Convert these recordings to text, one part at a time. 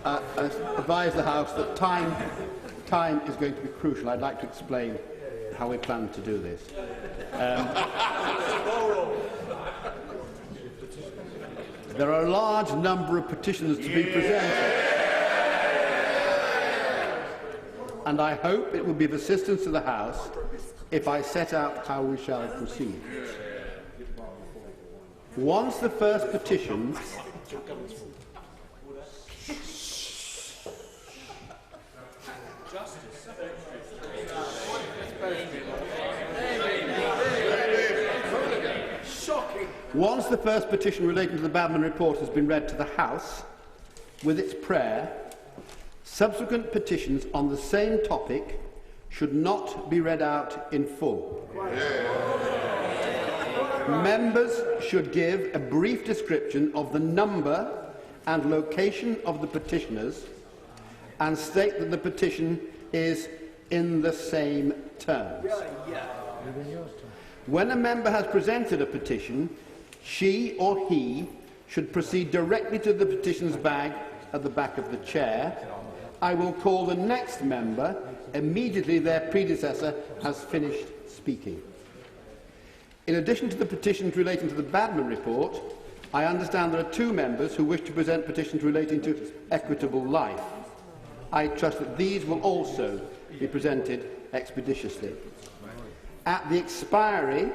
advise the House that time is going to be crucial. I'd like to explain how we plan to do this. There are a large number of petitions to be presented, and I hope it will be of assistance to the House if I set out how we shall proceed. Once the first petition relating to the Badman report has been read to the House, with its prayer, subsequent petitions on the same topic should not be read out in full. Members should give a brief description of the number and location of the petitioners and state that the petition is in the same terms. When a member has presented a petition, she or he should proceed directly to the petitions bag at the back of the chair. I will call the next member immediately their predecessor has finished speaking. In addition to the petitions relating to the Badman report, I understand there are 2 members who wish to present petitions relating to equitable life. I trust that these will also be presented expeditiously. At the expiry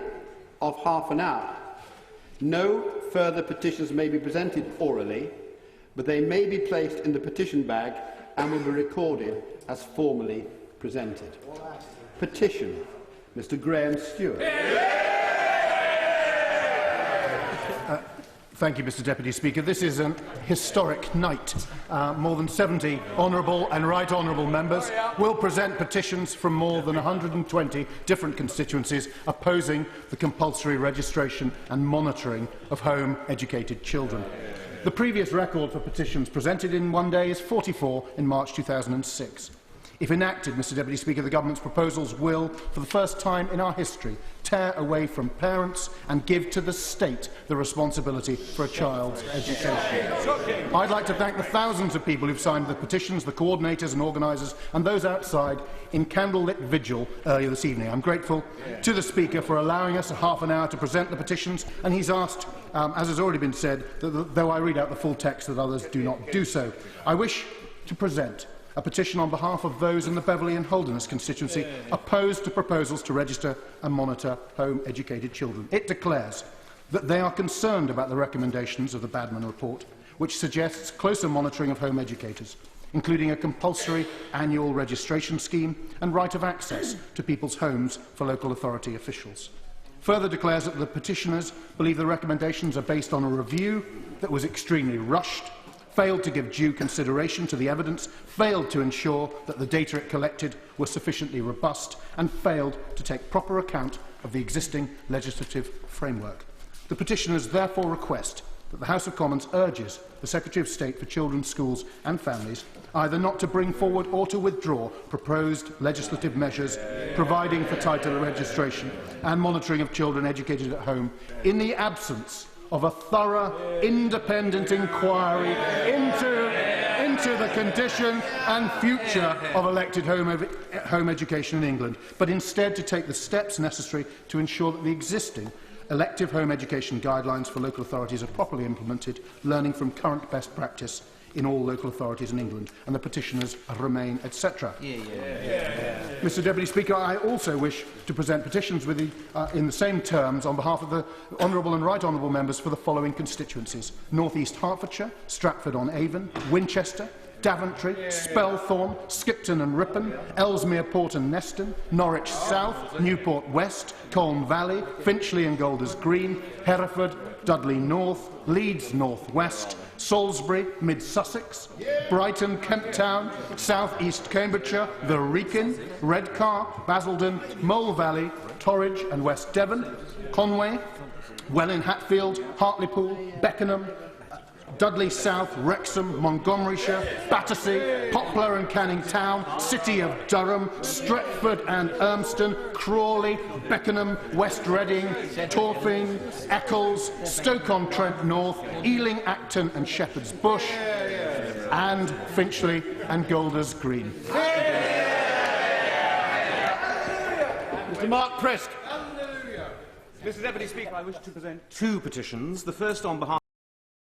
of half an hour, no further petitions may be presented orally, but they may be placed in the petition bag and will be recorded as formally presented. Petition, Mr. Graham Stewart. Thank you, Mr. Deputy Speaker. This is an historic night. More than 70 honourable and right honourable members will present petitions from more than 120 different constituencies opposing the compulsory registration and monitoring of home-educated children. The previous record for petitions presented in one day is 44 in March 2006. If enacted, Mr. Deputy Speaker, the Government's proposals will, for the first time in our history, tear away from parents and give to the state the responsibility for a child's education. I'd like to thank the thousands of people who've signed the petitions, the coordinators and organisers, and those outside in candlelit vigil earlier this evening. I'm grateful to the Speaker for allowing us half an hour to present the petitions, and he's asked, as has already been said, that though I read out the full text, that others do not do so. I wish to present a petition on behalf of those in the Beverley and Holderness constituency opposed to proposals to register and monitor home-educated children. It declares that they are concerned about the recommendations of the Badman report, which suggests closer monitoring of home educators, including a compulsory annual registration scheme and right of access to people's homes for local authority officials. Further declares that the petitioners believe the recommendations are based on a review that was extremely rushed, failed to give due consideration to the evidence, failed to ensure that the data it collected were sufficiently robust, and failed to take proper account of the existing legislative framework. The petitioners therefore request that the House of Commons urges the Secretary of State for Children, Schools and Families either not to bring forward or to withdraw proposed legislative measures providing for title registration and monitoring of children educated at home in the absence of a thorough, independent inquiry into the condition and future of elected home education in England, but instead to take the steps necessary to ensure that the existing elective home education guidelines for local authorities are properly implemented, learning from current best practice in all local authorities in England, and the petitioners remain, etc. Mr. Deputy Speaker, I also wish to present petitions in the same terms on behalf of the honourable and right honourable members for the following constituencies: North East Hertfordshire, Stratford-on-Avon, Winchester, Daventry, Spelthorne, Skipton and Ripon, Ellesmere Port and Neston, Norwich South, Newport West, Colne Valley, Finchley and Golders Green, Hereford, Dudley North, Leeds North West, Salisbury, Mid-Sussex, Brighton, Kemp Town, South East Cambridgeshire, the Wrekin, Redcar, Basildon, Mole Valley, Torridge and West Devon, Conway, Welwyn Hatfield, Hartlepool, Beckenham, Dudley South, Wrexham, Montgomeryshire, Battersea, Poplar and Canning Town, City of Durham, Stretford and Urmston, Crawley, Beckenham, West Reading, Torfing, Eccles, Stoke-on-Trent North, Ealing, Acton and Shepherd's Bush, and Finchley and Golders Green. Mr Mark Prisk. Mr Deputy Speaker, I wish to present two petitions. The first on behalf